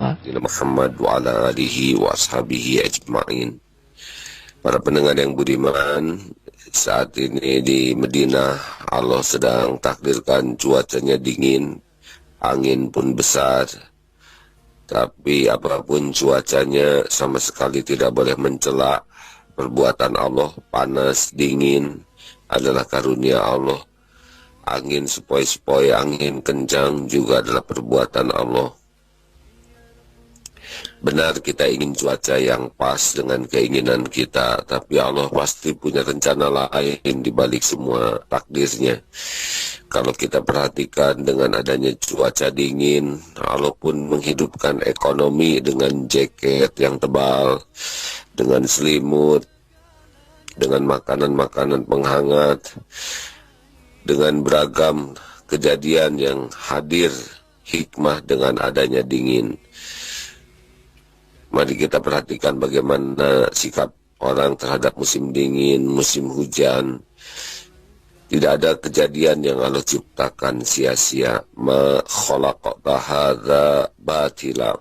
Muhammad wa ala alihi wa ashabihi ajma'in. Para pendengar yang budiman, saat ini di Madinah Allah sedang takdirkan cuacanya dingin, angin pun besar. Tapi apapun cuacanya sama sekali tidak boleh mencela perbuatan Allah. Panas, dingin adalah karunia Allah. Angin sepoi-sepoi, angin kencang juga adalah perbuatan Allah. Benar kita ingin cuaca yang pas dengan keinginan kita, tapi Allah pasti punya rencana lain di balik semua takdirnya. Kalau kita perhatikan dengan adanya cuaca dingin, Allah pun menghidupkan ekonomi dengan jaket yang tebal, dengan selimut, dengan makanan-makanan penghangat, dengan beragam kejadian yang hadir hikmah dengan adanya dingin. Mari kita perhatikan bagaimana sikap orang terhadap musim dingin, musim hujan. Tidak ada kejadian yang Allah ciptakan sia-sia. Ma khalaqta hadza batila.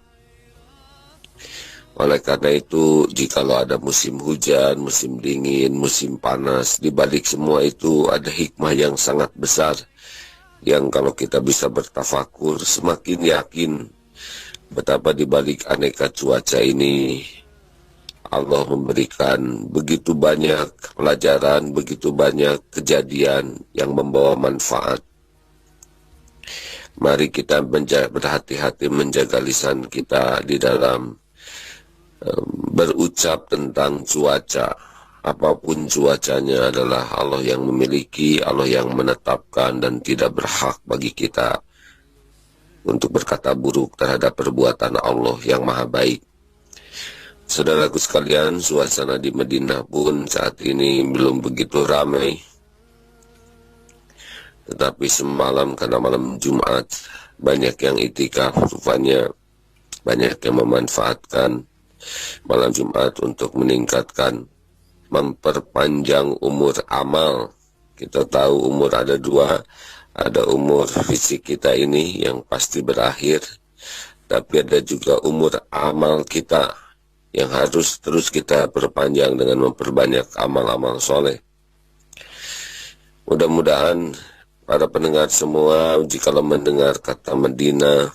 Oleh karena itu, jikalau ada musim hujan, musim dingin, musim panas, di balik semua itu ada hikmah yang sangat besar. Yang kalau kita bisa bertafakur, semakin yakin betapa di balik aneka cuaca ini Allah memberikan begitu banyak pelajaran, begitu banyak kejadian yang membawa manfaat. Mari kita berhati-hati menjaga lisan kita di dalam berucap tentang cuaca. Apapun cuacanya adalah Allah yang memiliki, Allah yang menetapkan, dan tidak berhak bagi kita untuk berkata buruk terhadap perbuatan Allah yang maha baik. Saudaraku sekalian, suasana di Madinah pun saat ini belum begitu ramai. Tetapi semalam karena malam Jumat, banyak yang itikaf, rupanya banyak yang memanfaatkan malam Jumat untuk meningkatkan, memperpanjang umur amal. Kita tahu umur ada dua. Ada umur fisik kita ini yang pasti berakhir, tapi ada juga umur amal kita yang harus terus kita perpanjang dengan memperbanyak amal-amal soleh. Mudah-mudahan para pendengar semua, jikalau mendengar kata Madinah,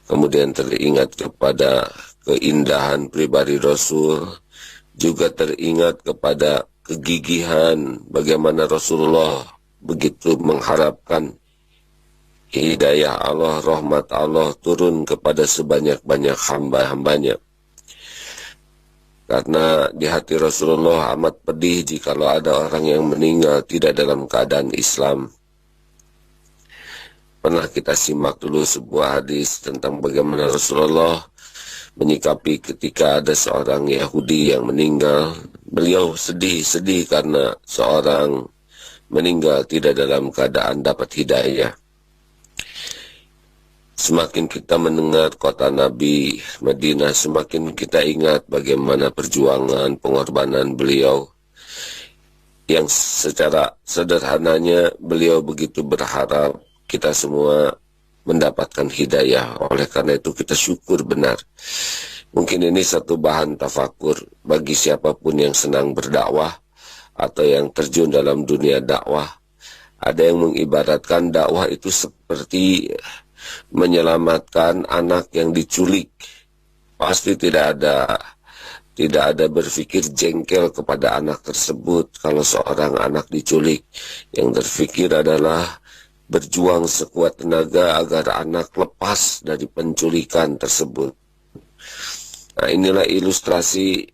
kemudian teringat kepada keindahan pribadi Rasul, juga teringat kepada kegigihan bagaimana Rasulullah begitu mengharapkan hidayah Allah, rahmat Allah turun kepada sebanyak-banyak hamba-hambanya. Karena di hati Rasulullah amat pedih jikalau ada orang yang meninggal tidak dalam keadaan Islam. Pernah kita simak dulu sebuah hadis tentang bagaimana Rasulullah menyikapi ketika ada seorang Yahudi yang meninggal. Beliau sedih karena seorang meninggal tidak dalam keadaan dapat hidayah. Semakin kita mendengar kota Nabi Madinah, semakin kita ingat bagaimana perjuangan, pengorbanan beliau. Yang secara sederhananya beliau begitu berharap kita semua mendapatkan hidayah. Oleh karena itu kita syukur benar. Mungkin ini satu bahan tafakur bagi siapapun yang senang berdakwah atau yang terjun dalam dunia dakwah. Ada yang mengibaratkan dakwah itu seperti menyelamatkan anak yang diculik. Pasti tidak ada berpikir jengkel kepada anak tersebut kalau seorang anak diculik. Yang terpikir adalah berjuang sekuat tenaga agar anak lepas dari penculikan tersebut. Nah, inilah ilustrasi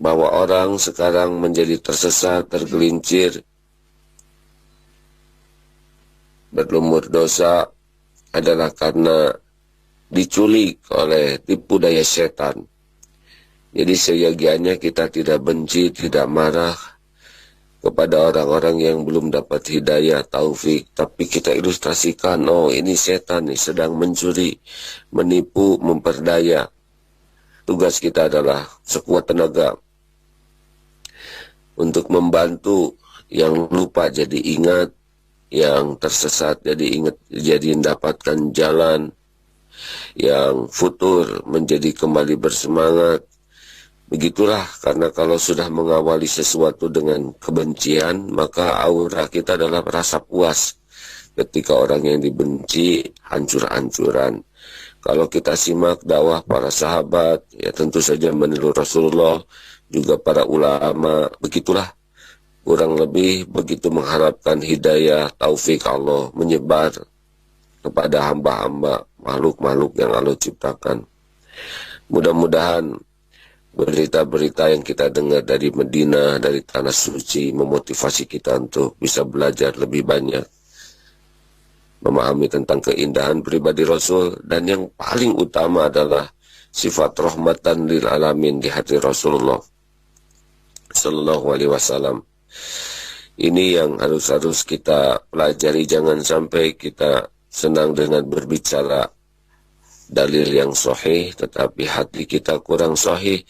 bahwa orang sekarang menjadi tersesat, tergelincir, berlumur dosa adalah karena diculik oleh tipu daya setan. Jadi seyogianya kita tidak benci, tidak marah kepada orang-orang yang belum dapat hidayah, taufik, tapi kita ilustrasikan, oh ini setan nih sedang mencuri, menipu, memperdaya. Tugas kita adalah sekuat tenaga untuk membantu yang lupa jadi ingat, yang tersesat jadi ingat, jadi mendapatkan jalan, yang futur menjadi kembali bersemangat. Begitulah, karena kalau sudah mengawali sesuatu dengan kebencian, maka aura kita adalah rasa puas. Ketika orang yang dibenci, hancur-hancuran. Kalau kita simak dakwah para sahabat, ya tentu saja meniru Rasulullah, juga para ulama, begitulah. Kurang lebih begitu mengharapkan hidayah, taufik Allah menyebar kepada hamba-hamba, makhluk-makhluk yang Allah ciptakan. Mudah-mudahan berita-berita yang kita dengar dari Madinah, dari tanah suci, memotivasi kita untuk bisa belajar lebih banyak, memahami tentang keindahan pribadi Rasul, dan yang paling utama adalah sifat rahmatan lil alamin di hati Rasulullah Sallallahu Alaihi Wasallam. Ini yang harus kita pelajari. Jangan sampai kita senang dengan berbicara dalil yang sahih, tetapi hati kita kurang sahih.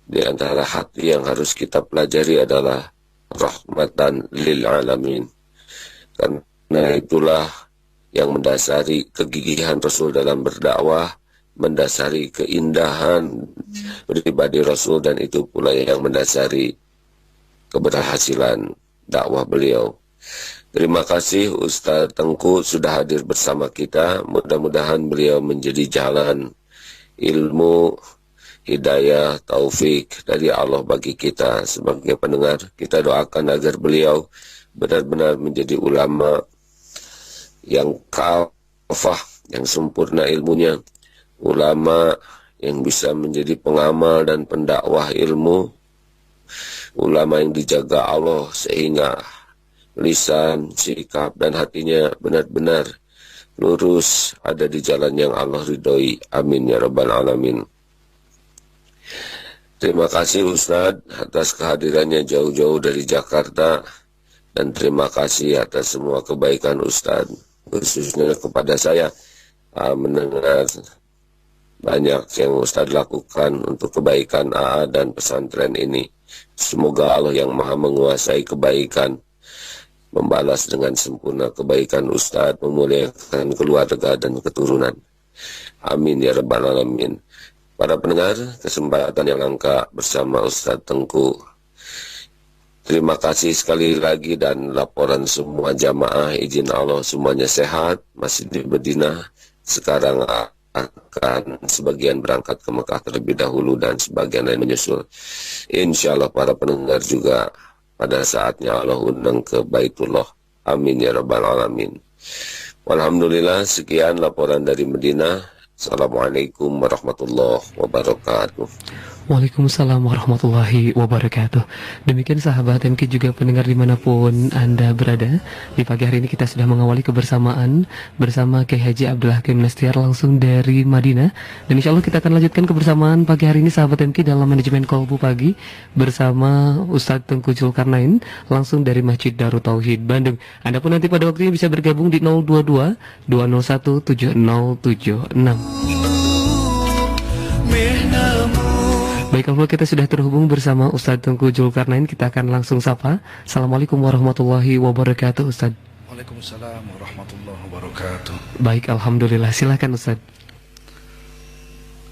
Di antara hati yang harus kita pelajari adalah rahmatan lil alamin. Karena itulah yang mendasari kegigihan Rasul dalam berdakwah, mendasari keindahan pribadi Rasul, dan itu pula yang mendasari keberhasilan dakwah beliau. Terima kasih Ustaz Tengku sudah hadir bersama kita. Mudah-mudahan beliau menjadi jalan ilmu, hidayah, taufik dari Allah bagi kita sebagai pendengar. Kita doakan agar beliau benar-benar menjadi ulama yang kafah, yang sempurna ilmunya, ulama yang bisa menjadi pengamal dan pendakwah ilmu, ulama yang dijaga Allah sehingga lisan, sikap, dan hatinya benar-benar lurus, ada di jalan yang Allah ridhoi. Amin ya rabbal alamin. Terima kasih Ustadz atas kehadirannya jauh-jauh dari Jakarta, dan terima kasih atas semua kebaikan Ustadz, khususnya kepada saya mendengar banyak yang Ustadz lakukan untuk kebaikan AA dan pesantren ini. Semoga Allah yang maha menguasai kebaikan membalas dengan sempurna kebaikan Ustadz, memuliakan keluarga dan keturunan. Amin ya rabbal alamin. Para pendengar, kesempatan yang langka bersama Ustadz Tengku. Terima kasih sekali lagi, dan laporan semua jamaah izin Allah semuanya sehat, masih di Madinah. Sekarang akan sebagian berangkat ke Mekah terlebih dahulu dan sebagian lain menyusul. Insya Allah para pendengar juga pada saatnya Allah undang ke Baitullah. Amin ya rabbal alamin. Alhamdulillah, sekian laporan dari Madinah. Assalamualaikum warahmatullahi wabarakatuh. Waalaikumsalam warahmatullahi wabarakatuh. Demikian sahabat MK juga pendengar dimanapun Anda berada. Di pagi hari ini kita sudah mengawali kebersamaan bersama Kiai Haji Abdul Hakim Nestiar langsung dari Madinah. Dan insya Allah kita akan lanjutkan kebersamaan pagi hari ini sahabat MK dalam manajemen Kolbu Pagi bersama Ustadz Tengku Zulkarnain langsung dari Masjid Darut Tauhid Bandung. Anda pun nanti pada waktunya bisa bergabung di 022 201 7076. Baik, kalau kita sudah terhubung bersama Ustadz Tengku Zulkarnain, kita akan langsung sapa. Assalamualaikum warahmatullahi wabarakatuh, Ustadz. Waalaikumsalam warahmatullahi wabarakatuh. Baik, alhamdulillah. Silakan Ustadz.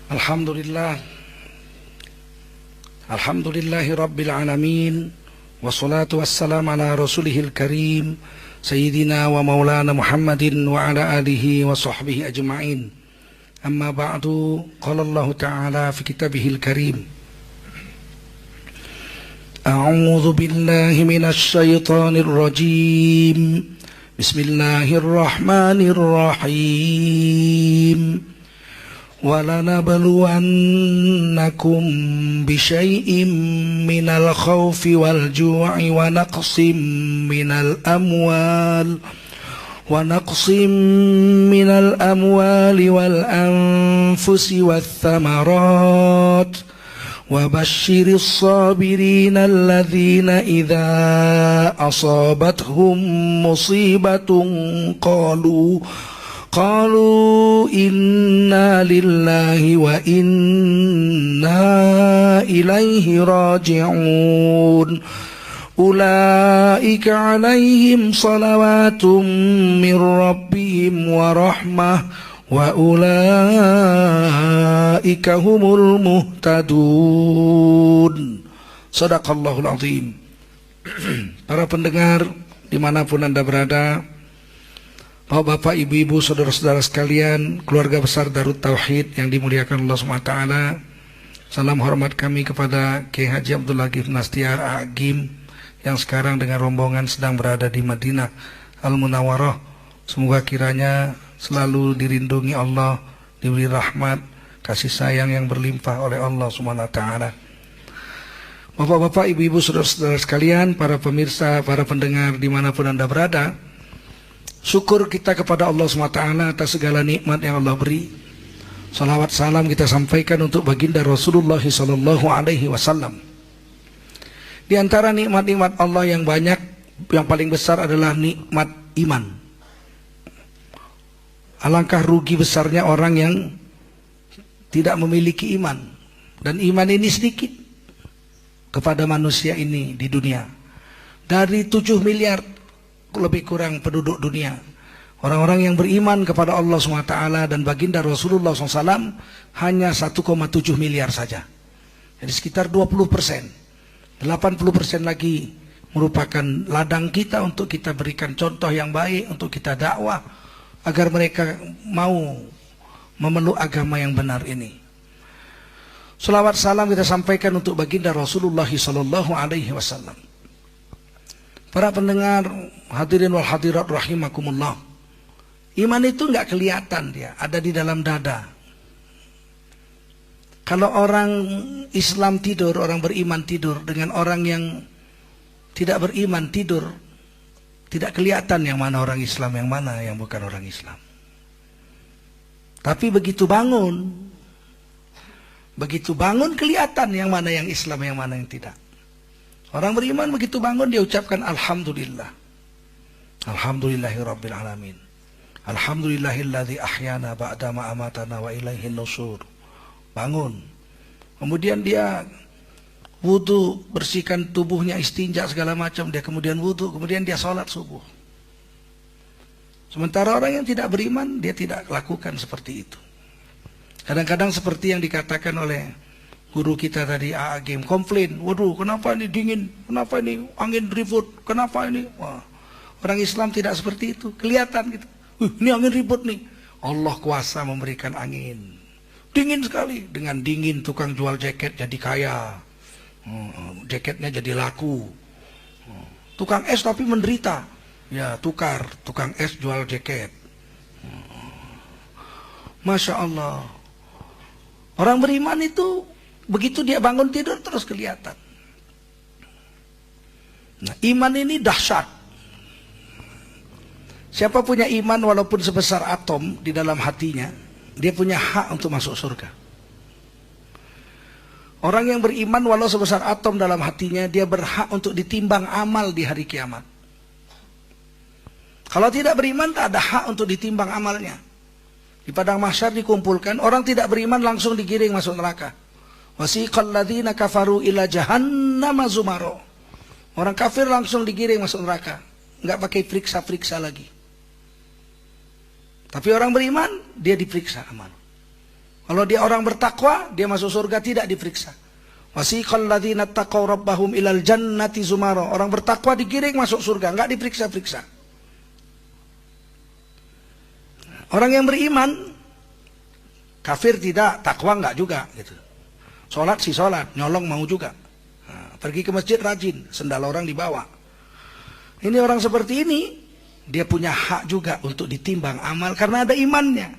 Alhamdulillah. Alhamdulillahi rabbil alamin. Wassalatu wassalamu ala rasulihil karim Sayyidina wa maulana Muhammadin wa ala alihi wa sahbihi ajma'in. Amma ba'du, qala Allah Ta'ala fi kitabihil karim. A'udzu billahi minasy syaithanir rajim. Bismillahirrahmanirrahim. وَلَنَبْلُوَنَّكُمْ بِشَيْءٍ مِّنَ الْخَوْفِ وَالْجُوعِ وَنَقْصٍ مِّنَ الْأَمْوَالِ وَالْأَنفُسِ وَالثَّمَرَاتِ وَبَشِّرِ الصَّابِرِينَ الَّذِينَ إِذَا أَصَابَتْهُم مُّصِيبَةٌ قالوا إنا لله وإنا إليه راجعون أولئك عليهم صلوات من ربهم ورحمة wa ulaika humul muhtadun. Shadaqallahul azim. Para pendengar dimanapun Anda berada, Bapak, Ibu-ibu, saudara-saudara sekalian, keluarga besar Darut Tauhid yang dimuliakan Allah SWT, salam hormat kami kepada Kiai Haji Abdul Latif Nastiar Agim yang sekarang dengan rombongan sedang berada di Madinah Al-Munawwarah. Semoga kiranya selalu dirindungi Allah, diberi rahmat, kasih sayang yang berlimpah oleh Allah SWT. Bapak-bapak, ibu-ibu, saudara-saudara sekalian, para pemirsa, para pendengar dimanapun Anda berada, syukur kita kepada Allah SWT atas segala nikmat yang Allah beri. Salawat salam kita sampaikan untuk baginda Rasulullah SAW. Di antara nikmat-nikmat Allah yang banyak, yang paling besar adalah nikmat iman. Alangkah rugi besarnya orang yang tidak memiliki iman. Dan iman ini sedikit kepada manusia ini di dunia. Dari 7 miliar lebih kurang penduduk dunia, orang-orang yang beriman kepada Allah SWT dan baginda Rasulullah SAW hanya 1,7 miliar saja. Jadi sekitar 20%. 80% lagi merupakan ladang kita untuk kita berikan contoh yang baik, untuk kita dakwah agar mereka mau memeluk agama yang benar ini. Salawat salam kita sampaikan untuk baginda Rasulullah SAW. Para pendengar, hadirin wal hadirat rahimakumullah. Iman itu nggak kelihatan, dia ada di dalam dada. Kalau orang Islam tidur, orang beriman tidur, dengan orang yang tidak beriman tidur, tidak kelihatan yang mana orang Islam, yang mana yang bukan orang Islam. Tapi begitu bangun kelihatan yang mana yang Islam, yang mana yang tidak. Orang beriman begitu bangun dia ucapkan Alhamdulillah. Alhamdulillahirabbil alamin. Alhamdulillahilladzi ahyana ba'da ma amatana wa ilaihin nusyur. Bangun. Kemudian dia wudu, bersihkan tubuhnya, istinja segala macam, dia kemudian wudu, kemudian dia sholat subuh. Sementara orang yang tidak beriman dia tidak lakukan seperti itu. Kadang-kadang seperti yang dikatakan oleh guru kita tadi, Agim, komplain, waduh kenapa ini dingin, kenapa ini angin ribut, kenapa ini. Wah, orang Islam tidak seperti itu, kelihatan gitu. Ini angin ribut nih, Allah kuasa memberikan angin. Dingin sekali, dengan dingin tukang jual jaket jadi kaya, jaketnya jadi laku. Tukang es tapi menderita, ya tukar, tukang es jual jaket. Masya Allah. Orang beriman itu begitu dia bangun tidur terus kelihatan. Nah, iman ini dahsyat. Siapa punya iman walaupun sebesar atom di dalam hatinya, dia punya hak untuk masuk surga. Orang yang beriman walau sebesar atom dalam hatinya, dia berhak untuk ditimbang amal di hari kiamat. Kalau tidak beriman, tak ada hak untuk ditimbang amalnya. Di padang mahsyar dikumpulkan, orang tidak beriman langsung digiring masuk neraka. Wasiqal ladzina kafaru ila jahannam zumaro. Orang kafir langsung digiring masuk neraka, enggak pakai periksa-periksa lagi. Tapi orang beriman, dia diperiksa amal. Kalau dia orang bertakwa, dia masuk surga tidak diperiksa. Wasiqal ladzina taqaw rabbahum ilal jannati zumaro. Orang bertakwa digiring masuk surga, enggak diperiksa-periksa. Orang yang beriman, kafir tidak, takwa enggak juga gitu. Sholat sih sholat, nyolong mau juga. Nah, pergi ke masjid rajin, sendal orang dibawa. Ini orang seperti ini, dia punya hak juga untuk ditimbang amal karena ada imannya.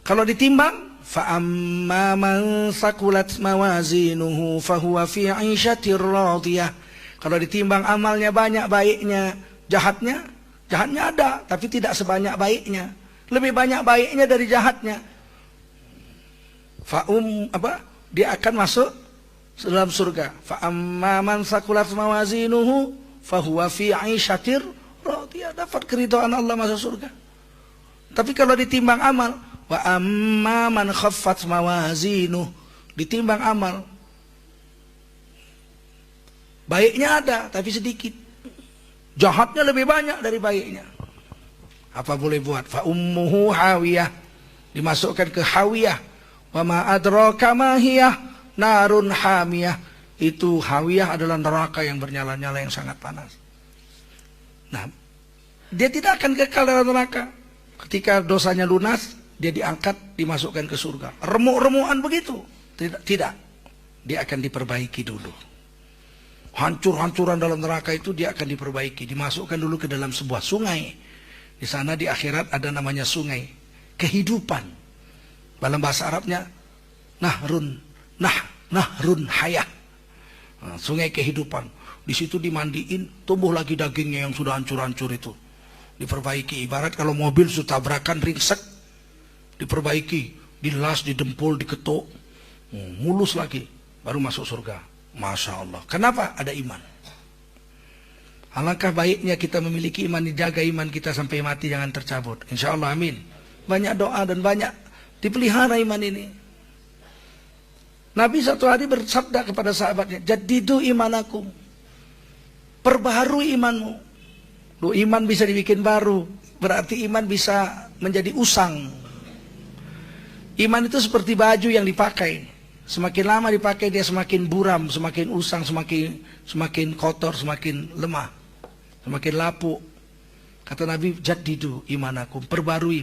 Kalau ditimbang, fa amma man saqulat mawazinuhu fahuwa fi 'ishatir radiyah. Kalau ditimbang amalnya banyak baiknya, jahatnya ada, tapi tidak sebanyak baiknya. Lebih banyak baiknya dari jahatnya. Dia akan masuk dalam surga. Fa amma man saqulat mawazinuhu fahuwa fi 'ishatir radiyah, dapat keridhaan Allah masuk surga. Tapi kalau ditimbang amal, wa amma man khaffat mawazinuhu, ditimbang amal, baiknya ada tapi sedikit, jahatnya lebih banyak dari baiknya. Apa boleh buat? Fa ummuhu hawiyah, dimasukkan ke hawiyah. Wa ma adraka ma hiyah narun hamiyah. Itu hawiyah adalah neraka yang bernyala-nyala yang sangat panas. Nah, dia tidak akan kekal dalam neraka. Ketika dosanya lunas, dia diangkat, dimasukkan ke surga. Remuk-remukan begitu? Tidak. Dia akan diperbaiki dulu. Hancur-hancuran dalam neraka itu dia akan diperbaiki. Dimasukkan dulu ke dalam sebuah sungai. Di sana di akhirat ada namanya sungai kehidupan. Dalam bahasa Arabnya nahrun hayah. Nah, sungai kehidupan. Di situ dimandiin, tumbuh lagi dagingnya yang sudah hancur-hancur itu. Diperbaiki. Ibarat kalau mobil sudah tabrakan ringsek, diperbaiki, dilas, didempul, diketuk, mulus lagi, baru masuk surga. Masya Allah. Kenapa? Ada iman. Alangkah baiknya kita memiliki iman, dijaga iman kita sampai mati, jangan tercabut. Insya Allah, amin. Banyak doa dan banyak dipelihara iman ini. Nabi satu hari bersabda kepada sahabatnya, jadidu imanakum, perbaharui imanmu. Loh, iman bisa dibikin baru, berarti iman bisa menjadi usang. Iman itu seperti baju yang dipakai. Semakin lama dipakai dia semakin buram, semakin usang, semakin kotor, semakin lemah, semakin lapuk. Kata Nabi, jadidu imanakum, perbarui,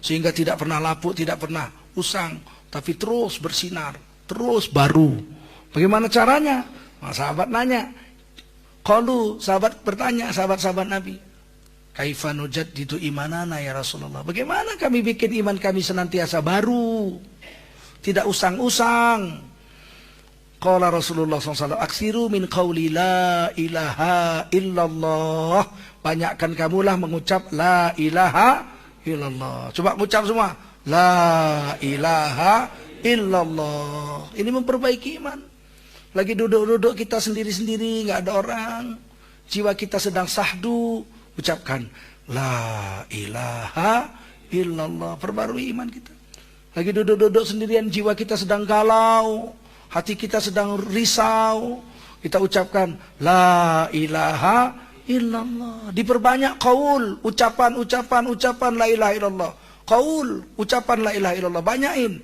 sehingga tidak pernah lapuk, tidak pernah usang, tapi terus bersinar, terus baru. Bagaimana caranya? Nah, sahabat nanya. Qalu, sahabat bertanya, sahabat-sahabat Nabi, kaifa nujaddidu imanana ya Rasulullah? Bagaimana kami bikin iman kami senantiasa baru, tidak usang-usang? Qala Rasulullah SAW, aksiru min qawli la ilaha illallah. Banyakkan kamulah mengucap la ilaha illallah. Coba mengucap semua, la ilaha illallah. Ini memperbaiki iman. Lagi duduk-duduk kita sendiri-sendiri, nggak ada orang, jiwa kita sedang sahdu, ucapkan la ilaha illallah, perbarui iman kita. Lagi duduk-duduk sendirian, jiwa kita sedang galau, hati kita sedang risau, kita ucapkan la ilaha illallah. Diperbanyak qaul, ucapan la ilaha illallah. Qaul, ucapan la ilaha illallah, banyain.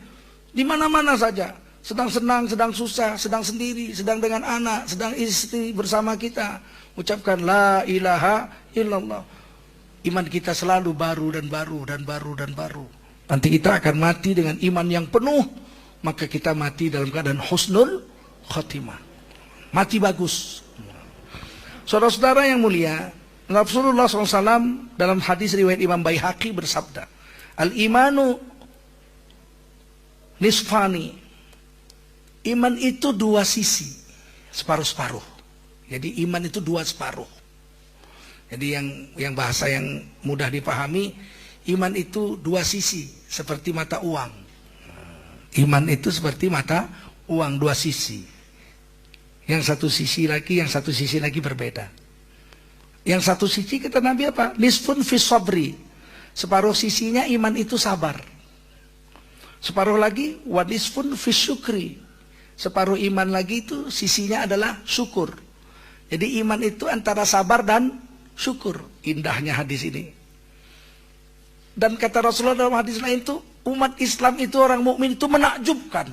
Di mana-mana saja. Sedang senang, sedang susah, sedang sendiri, sedang dengan anak, sedang istri bersama kita, ucapkan la ilaha illallah. Iman kita selalu baru dan baru dan baru dan baru. Nanti kita akan mati dengan iman yang penuh, maka kita mati dalam keadaan husnul khotimah, mati bagus. Saudara-saudara yang mulia, Rasulullah SAW dalam hadis riwayat Imam Baihaqi bersabda, al-imanu nisfani. Iman itu dua sisi, separuh-separuh. Jadi iman itu dua separuh. Jadi yang bahasa yang mudah dipahami, iman itu dua sisi, seperti mata uang. Iman itu seperti mata uang, dua sisi. Yang satu sisi lagi berbeda. Yang satu sisi kata Nabi apa? Nisfun fis sabri. Separuh sisinya iman itu sabar. Separuh lagi wa nisfun fis syukri. Separuh iman lagi itu sisinya adalah syukur. Jadi iman itu antara sabar dan syukur. Indahnya hadis ini. Dan kata Rasulullah dalam hadis lain itu, umat Islam itu, orang mukmin itu menakjubkan.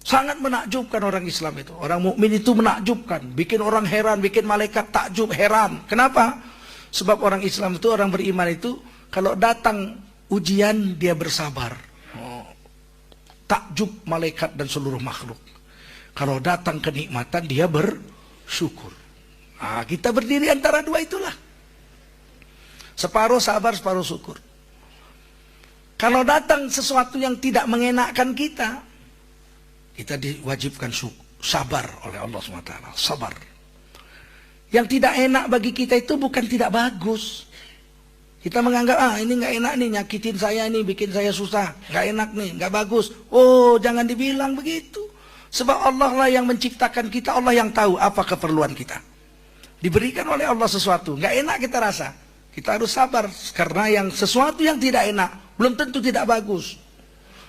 Sangat menakjubkan orang Islam itu. Orang mukmin itu menakjubkan. Bikin orang heran, bikin malaikat takjub, heran. Kenapa? Sebab orang Islam itu, orang beriman itu, kalau datang ujian dia bersabar. Takjub malaikat dan seluruh makhluk. Kalau datang kenikmatan dia bersyukur. Nah, kita berdiri antara dua itulah. Separuh sabar, separuh syukur. Kalau datang sesuatu yang tidak mengenakkan kita diwajibkan sabar oleh Allah SWT. Sabar. Yang tidak enak bagi kita itu bukan tidak bagus. Kita menganggap, ini nggak enak nih, nyakitin saya nih, bikin saya susah, nggak enak nih, nggak bagus. Oh, jangan dibilang begitu. Sebab Allah lah yang menciptakan kita, Allah yang tahu apa keperluan kita. Diberikan oleh Allah sesuatu, nggak enak kita rasa. Kita harus sabar, karena yang sesuatu yang tidak enak, belum tentu tidak bagus.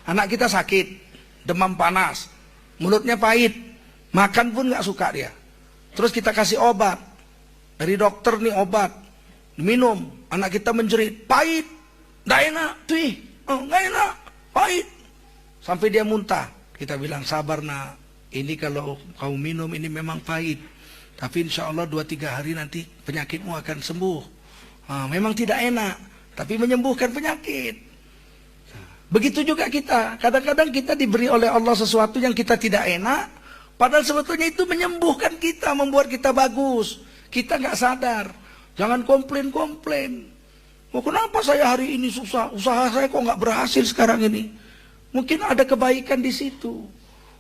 Anak kita sakit, demam panas, mulutnya pahit, makan pun nggak suka dia. Terus kita kasih obat, dari dokter nih obat, minum, anak kita menjerit, pahit, nggak enak, tuh, oh, nggak enak, pahit, sampai dia muntah. Kita bilang, sabar nak, ini kalau kau minum ini memang pahit, tapi insya Allah 2-3 hari nanti penyakitmu akan sembuh. Memang tidak enak, tapi menyembuhkan penyakit. Begitu juga kita, kadang-kadang kita diberi oleh Allah sesuatu yang kita tidak enak, padahal sebetulnya itu menyembuhkan kita, membuat kita bagus. Kita nggak sadar. Jangan komplain-komplain. Oh, kenapa saya hari ini susah? Usaha saya kok nggak berhasil sekarang ini? Mungkin ada kebaikan di situ.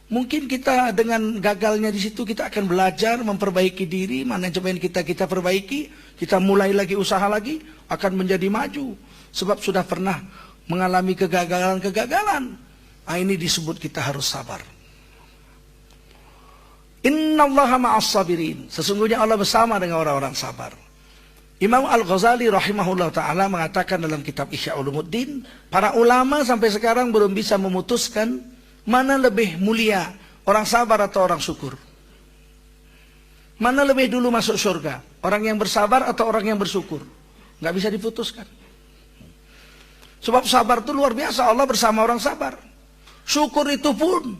Mungkin kita dengan gagalnya di situ kita akan belajar memperbaiki diri, manajemen kita perbaiki, kita mulai lagi usaha lagi, akan menjadi maju. Sebab sudah pernah mengalami kegagalan-kegagalan. Ini disebut kita harus sabar. Innallaha ma'as sabirin. Sesungguhnya Allah bersama dengan orang-orang sabar. Imam Al-Ghazali rahimahullah ta'ala mengatakan dalam kitab Ihya Ulumuddin, para ulama sampai sekarang belum bisa memutuskan mana lebih mulia, orang sabar atau orang syukur. Mana lebih dulu masuk surga, orang yang bersabar atau orang yang bersyukur. Nggak bisa diputuskan. Sebab sabar itu luar biasa, Allah bersama orang sabar. Syukur itu pun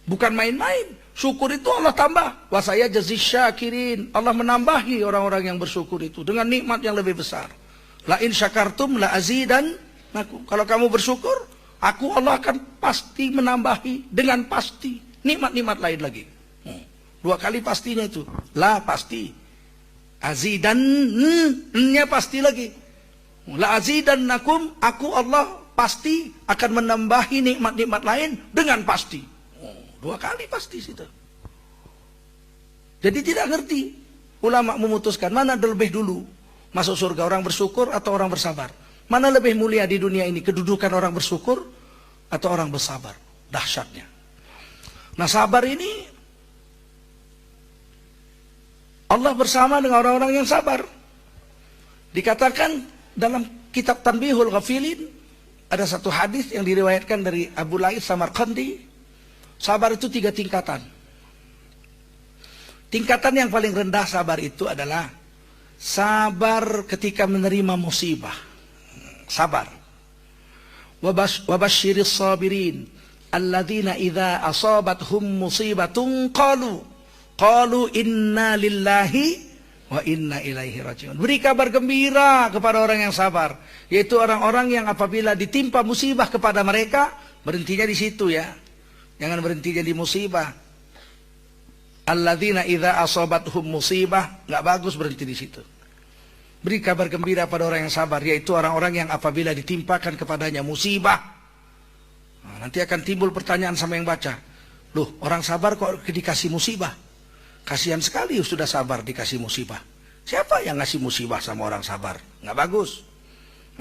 bukan main-main. Syukur itu Allah tambah. Wa saya jazis syakirin. Allah menambahi orang-orang yang bersyukur itu dengan nikmat yang lebih besar. La in syakartum la azidannakum. Kalau kamu bersyukur, aku Allah akan pasti menambahi dengan pasti nikmat-nikmat lain lagi. 2 kali pastinya itu. La pasti. Azidan-nya pasti lagi. La azidannakum, aku Allah pasti akan menambahi nikmat-nikmat lain dengan pasti. 2 kali pasti situ. Jadi tidak ngerti. Ulama memutuskan mana lebih dulu masuk surga, orang bersyukur atau orang bersabar. Mana lebih mulia di dunia ini, kedudukan orang bersyukur atau orang bersabar. Dahsyatnya. Nah, sabar ini Allah bersama dengan orang-orang yang sabar. Dikatakan dalam kitab Tanbihul Ghafilin ada satu hadis yang diriwayatkan dari Abu Laith Samarqandi. Sabar itu 3 tingkatan. Tingkatan yang paling rendah sabar itu adalah sabar ketika menerima musibah. Sabar. Wabasyiris sabirin alladzina idza asabathum musibatun qalu inna lillahi wa inna ilaihi rajiun. Beri kabar gembira kepada orang yang sabar, yaitu orang-orang yang apabila ditimpa musibah kepada mereka, berhentinya di situ ya. Jangan berhentinya di musibah. Alladzina idza asabathum musibah, enggak bagus berhenti di situ. Beri kabar gembira pada orang yang sabar, yaitu orang-orang yang apabila ditimpakan kepadanya musibah. Nanti akan timbul pertanyaan sama yang baca. Loh, orang sabar kok dikasih musibah? Kasihan sekali sudah sabar dikasih musibah. Siapa yang ngasih musibah sama orang sabar? Enggak bagus.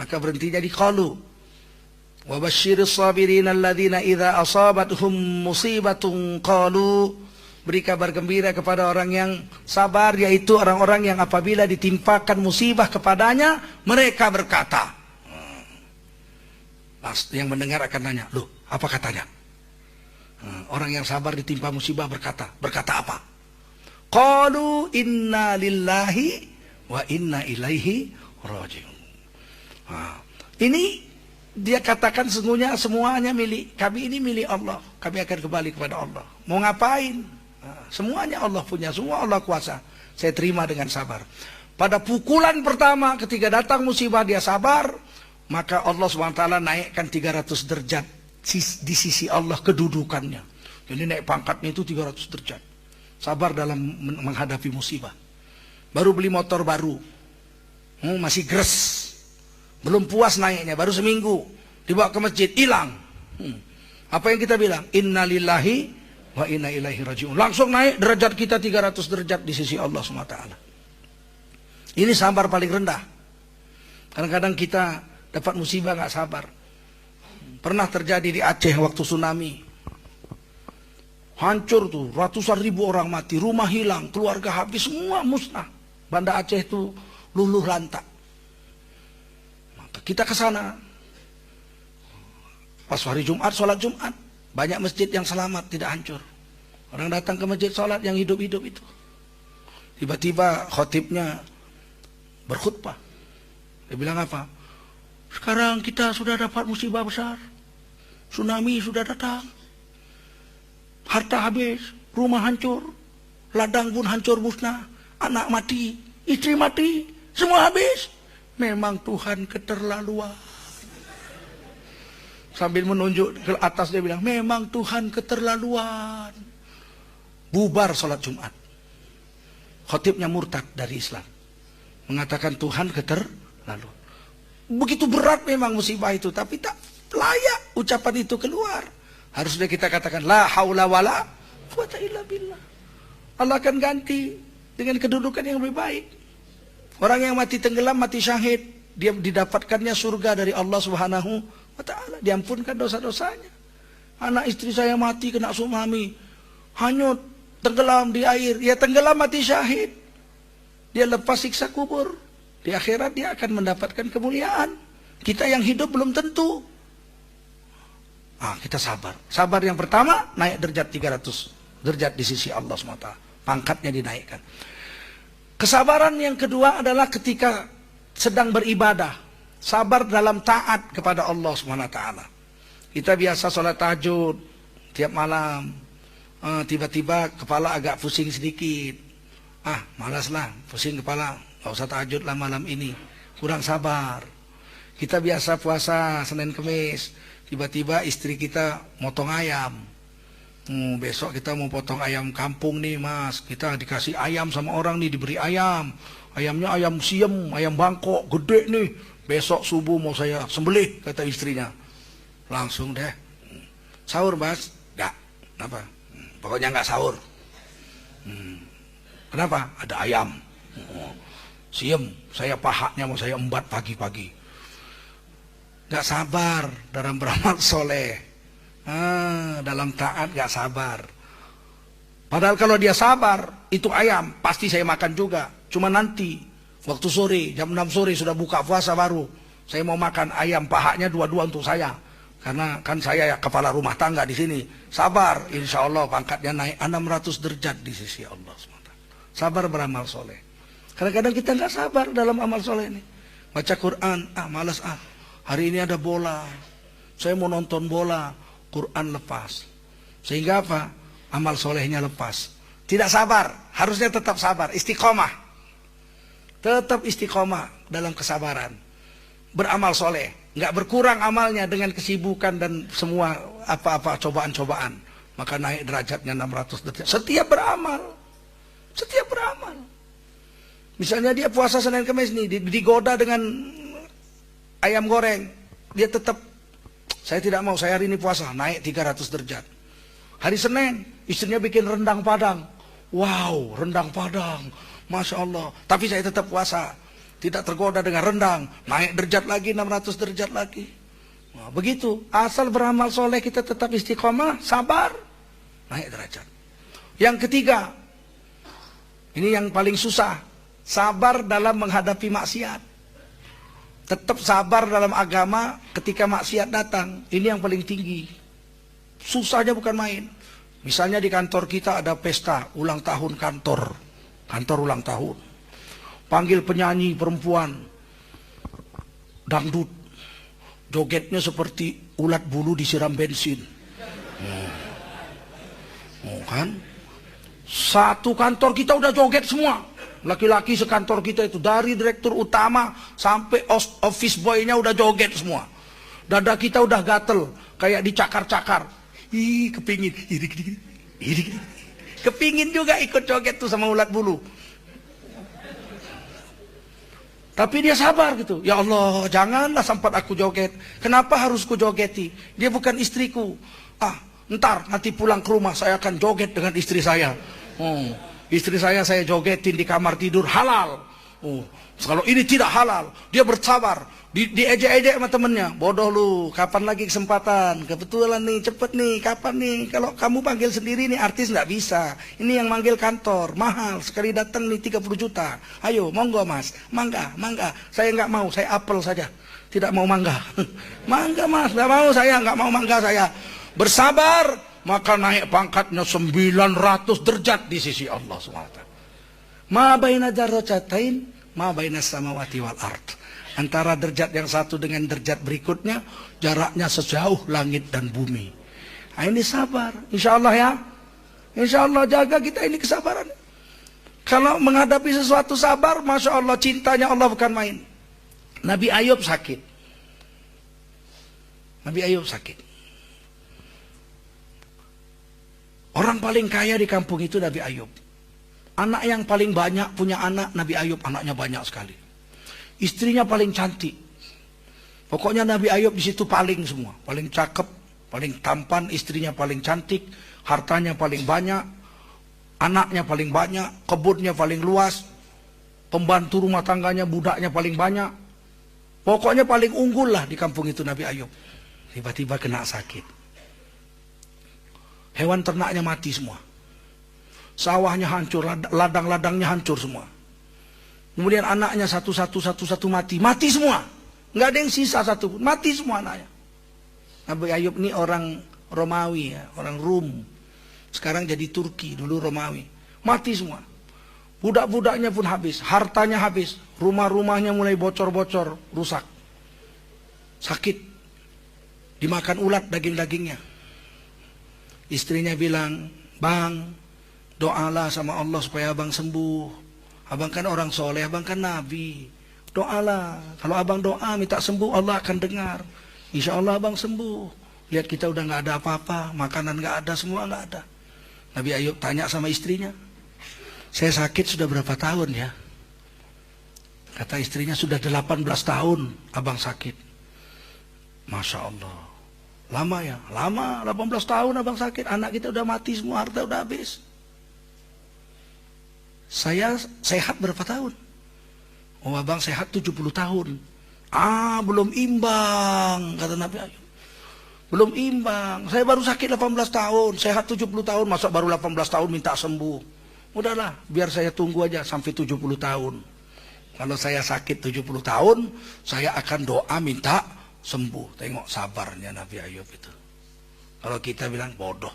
Maka berhentinya di qalu. Wa basyiris sabirin alladzina idza asabathum musibatun qalu, beri kabar gembira kepada orang yang sabar, yaitu orang-orang yang apabila ditimpakan musibah kepadanya mereka berkata. Yang mendengar akan nanya, loh apa katanya? Orang yang sabar ditimpa musibah berkata apa? Qalu inna lillahi wa inna ilaihi rajiun. Ini dia katakan sesungguhnya semuanya milik kami, ini milik Allah. Kami akan kembali kepada Allah. Mau ngapain? Semuanya Allah punya, semua Allah kuasa. Saya terima dengan sabar. Pada pukulan pertama ketika datang musibah dia sabar, maka Allah SWT naikkan 300 derajat di sisi Allah kedudukannya. Jadi naik pangkatnya itu 300 derajat. Sabar dalam menghadapi musibah. Baru beli motor baru, masih gres. Belum puas naiknya, baru seminggu dibawa ke masjid, hilang. Apa yang kita bilang? Inna lillahi wa inna ilaihi rajiun. Langsung naik derajat kita 300 derajat di sisi Allah SWT. Ini sabar paling rendah. Kadang-kadang kita dapat musibah nggak sabar. Pernah terjadi di Aceh waktu tsunami. Hancur tuh, ratusan ribu orang mati, rumah hilang, keluarga habis, semua musnah. Banda Aceh itu luluh lantak. Kita ke sana. Pas hari Jumat, sholat Jumat. Banyak masjid yang selamat, tidak hancur. Orang datang ke masjid sholat yang hidup-hidup itu. Tiba-tiba khotibnya berkhutbah. Dia bilang apa? Sekarang kita sudah dapat musibah besar. Tsunami sudah datang. Harta habis, rumah hancur, ladang pun hancur musnah, anak mati, istri mati, semua habis. Memang Tuhan keterlaluan. Sambil menunjuk ke atas dia bilang, memang Tuhan keterlaluan. Bubar sholat Jumat. Khotibnya murtad dari Islam. Mengatakan Tuhan keterlaluan. Begitu berat memang musibah itu, tapi tak layak ucapan itu keluar. Harusnya kita katakan la haula wala quwata illa billah. Allah akan ganti dengan kedudukan yang lebih baik. Orang yang mati tenggelam, mati syahid, dia didapatkannya surga dari Allah Subhanahu wa taala, diampunkan dosa-dosanya. Anak istri saya mati kena tsunami, hanyut, tenggelam di air, dia tenggelam mati syahid. Dia lepas siksa kubur. Di akhirat dia akan mendapatkan kemuliaan. Kita yang hidup belum tentu. Kita sabar. Sabar yang pertama, naik derajat 300 derajat di sisi Allah SWT. Pangkatnya dinaikkan. Kesabaran yang kedua adalah ketika sedang beribadah. Sabar dalam taat kepada Allah SWT. Kita biasa sholat tahajud tiap malam. Tiba-tiba kepala agak pusing sedikit. Malaslah, pusing kepala. Gak usah tahajud lah malam ini. Kurang sabar. Kita biasa puasa Senin Kemis. Tiba-tiba istri kita motong ayam. Besok kita mau potong ayam kampung nih mas. Kita dikasih ayam sama orang nih, diberi ayam. Ayamnya ayam siem, ayam Bangkok, gede nih. Besok subuh mau saya sembelih, kata istrinya. Langsung deh. Sahur mas? Enggak. Kenapa? Pokoknya enggak sahur. Kenapa? Ada ayam. Siem, saya pahaknya mau saya embat pagi-pagi. Gak sabar dalam beramal soleh. Dalam taat gak sabar. Padahal kalau dia sabar, itu ayam pasti saya makan juga. Cuma nanti waktu sore, jam 6 sore sudah buka puasa baru, saya mau makan ayam pahaknya dua-dua untuk saya. Karena kan saya ya kepala rumah tangga di sini. Sabar, insya Allah pangkatnya naik 600 derajat di sisi Allah SWT. Sabar beramal soleh. Kadang-kadang kita gak sabar dalam amal soleh ini. Baca Quran, malas Hari ini ada bola, saya mau nonton bola, Quran lepas. Sehingga apa? Amal solehnya lepas. Tidak sabar, harusnya tetap sabar, istiqomah. Tetap istiqomah dalam kesabaran. Beramal soleh, nggak berkurang amalnya dengan kesibukan dan semua apa-apa cobaan-cobaan. Maka naik derajatnya 600 derajat. Setiap beramal. Misalnya dia puasa Senin Kemis nih, digoda dengan ayam goreng, dia tetap, saya tidak mau, saya hari ini puasa, naik 300 derajat. Hari Senin, istrinya bikin rendang Padang. Wow, rendang Padang, Masya Allah. Tapi saya tetap puasa, tidak tergoda dengan rendang, naik derajat lagi, 600 derajat lagi. Begitu, asal beramal soleh kita tetap istiqomah, sabar, naik derajat. Yang ketiga, ini yang paling susah, sabar dalam menghadapi maksiat. Tetap sabar dalam agama ketika maksiat datang. Ini yang paling tinggi. Susahnya bukan main. Misalnya di kantor kita ada pesta ulang tahun kantor. Kantor ulang tahun. Panggil penyanyi perempuan. Dangdut. Jogetnya seperti ulat bulu disiram bensin. Kan? Satu kantor kita udah joget semua. Laki-laki sekantor kita itu, dari direktur utama sampai office boy-nya udah joget semua. Dada kita udah gatel, kayak dicakar-cakar. Kepingin. Kepingin juga ikut joget tuh sama ulat bulu. Tapi dia sabar gitu. Ya Allah, janganlah sempat aku joget. Kenapa harus ku jogeti? Dia bukan istriku. Ntar nanti pulang ke rumah saya akan joget dengan istri saya. Istri saya jogetin di kamar tidur, halal. Kalau ini tidak halal, dia bersabar. Diejek-ejek sama temennya. Bodoh lu, kapan lagi kesempatan? Kebetulan nih, cepet nih, kapan nih? Kalau kamu panggil sendiri nih, artis nggak bisa. Ini yang manggil kantor, mahal. Sekali datang nih 30 juta. Ayo, monggo mas, mangga. Saya nggak mau, saya apel saja. Tidak mau mangga. Mangga mas, nggak mau saya, nggak mau mangga saya. Bersabar, maka naik pangkatnya 900 derajat di sisi Allah SWT. Ma baina darrajatain ma bainas samawati wal ard. Antara derajat yang satu dengan derajat berikutnya jaraknya sejauh langit dan bumi. Nah, ini sabar, insya Allah ya. Insya Allah jaga kita ini kesabaran. Kalau menghadapi sesuatu sabar, masya Allah cintanya Allah bukan main. Nabi Ayub sakit. Nabi Ayub sakit. Orang paling kaya di kampung itu Nabi Ayub. Anak yang paling banyak punya anak Nabi Ayub, anaknya banyak sekali. Istrinya paling cantik. Pokoknya Nabi Ayub di situ paling semua, paling cakep, paling tampan, istrinya paling cantik, hartanya paling banyak, anaknya paling banyak, kebunnya paling luas, pembantu rumah tangganya, budaknya paling banyak. Pokoknya paling unggul lah di kampung itu Nabi Ayub. Tiba-tiba kena sakit. Hewan ternaknya mati semua. Sawahnya hancur, ladang-ladangnya hancur semua. Kemudian anaknya satu-satu mati semua. Nggak ada yang sisa satu pun, mati semua anaknya. Nabi Ayub ini orang Romawi ya, orang Rum. Sekarang jadi Turki, dulu Romawi. Mati semua. Budak-budaknya pun habis, hartanya habis, rumah-rumahnya mulai bocor-bocor, rusak. Sakit. Dimakan ulat daging-dagingnya. Istrinya bilang, "Bang, doalah sama Allah supaya abang sembuh. Abang kan orang soleh, abang kan nabi. Doalah. Kalau abang doa minta sembuh, Allah akan dengar. Insya Allah abang sembuh. Lihat kita udah nggak ada apa-apa, makanan nggak ada, semua nggak ada." Nabi Ayub tanya sama istrinya, "Saya sakit sudah berapa tahun ya?" Kata istrinya, "Sudah 18 tahun abang sakit." Masya Allah. Lama ya? Lama, 18 tahun abang sakit. Anak kita udah mati semua, harta udah habis. Saya sehat berapa tahun? Oh abang sehat 70 tahun. Ah belum imbang, kata Nabi Ayub. Belum imbang. Saya baru sakit 18 tahun, sehat 70 tahun. Masa baru 18 tahun minta sembuh? Udahlah, biar saya tunggu aja sampai 70 tahun. Kalau saya sakit 70 tahun, saya akan doa minta sembuh. Tengok sabarnya Nabi Ayub itu. Kalau kita bilang bodoh.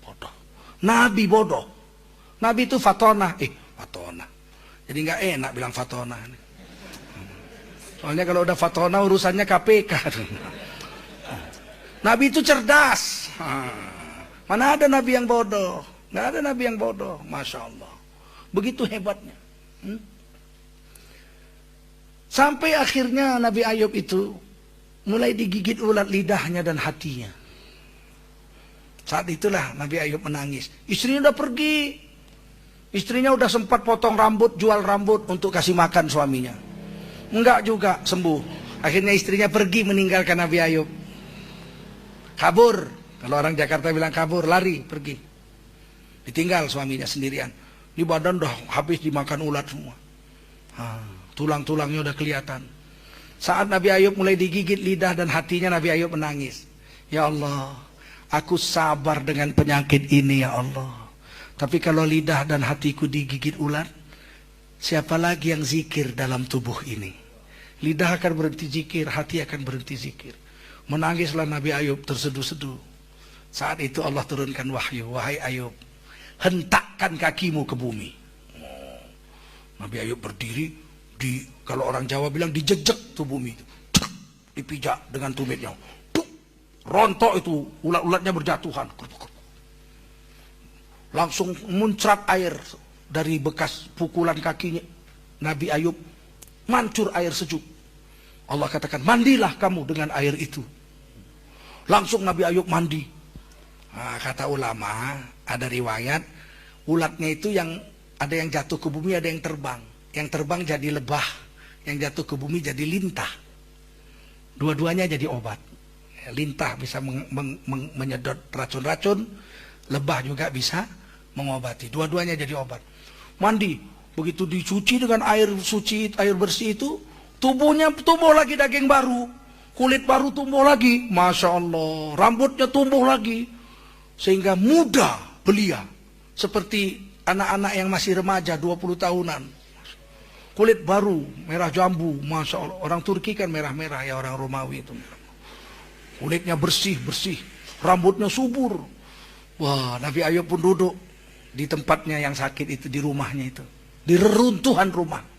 Bodoh. Nabi bodoh. Nabi itu fatonah. Fatonah. Jadi nggak enak bilang fatonah. Soalnya kalau udah fatonah urusannya KPK. Nabi itu cerdas. Mana ada Nabi yang bodoh? Nggak ada Nabi yang bodoh. Masya Allah. Begitu hebatnya. Sampai akhirnya Nabi Ayub itu mulai digigit ulat lidahnya dan hatinya. Saat itulah Nabi Ayub menangis. Istrinya udah pergi. Istrinya udah sempat potong rambut, jual rambut untuk kasih makan suaminya. Enggak juga sembuh. Akhirnya istrinya pergi meninggalkan Nabi Ayub. Kabur. Kalau orang Jakarta bilang kabur, lari, pergi. Ditinggal suaminya sendirian. Di badan udah habis dimakan ulat semua. Tulang-tulangnya udah kelihatan. Saat Nabi Ayub mulai digigit lidah dan hatinya, Nabi Ayub menangis. Ya Allah, aku sabar dengan penyakit ini ya Allah. Tapi kalau lidah dan hatiku digigit ulat, siapa lagi yang zikir dalam tubuh ini? Lidah akan berhenti zikir, hati akan berhenti zikir. Menangislah Nabi Ayub terseduh-seduh. Saat itu Allah turunkan wahyu, wahai Ayub, hentakkan kakimu ke bumi. Nabi Ayub berdiri. Kalau orang Jawa bilang dijejek tuh bumi, dipijak dengan tumitnya, rontok itu ulat-ulatnya berjatuhan, langsung muncrat air dari bekas pukulan kakinya. Nabi Ayub mancur air sejuk. Allah katakan, mandilah kamu dengan air itu. Langsung Nabi Ayub mandi. Nah, kata ulama, ada riwayat ulatnya itu yang ada yang jatuh ke bumi, ada yang terbang. Yang terbang jadi lebah, yang jatuh ke bumi jadi lintah. Dua-duanya jadi obat. Lintah bisa menyedot racun-racun, lebah juga bisa mengobati. Dua-duanya jadi obat. Mandi, begitu dicuci dengan air suci, air bersih itu, tubuhnya tumbuh lagi daging baru, kulit baru tumbuh lagi, Masya Allah, rambutnya tumbuh lagi, sehingga muda belia, seperti anak-anak yang masih remaja 20 tahunan. Kulit baru, merah jambu, Masya Allah. Orang Turki kan merah-merah ya, orang Romawi itu. Kulitnya bersih-bersih, rambutnya subur. Wah, Nabi Ayub pun duduk di tempatnya yang sakit itu, di rumahnya itu. di reruntuhan rumah.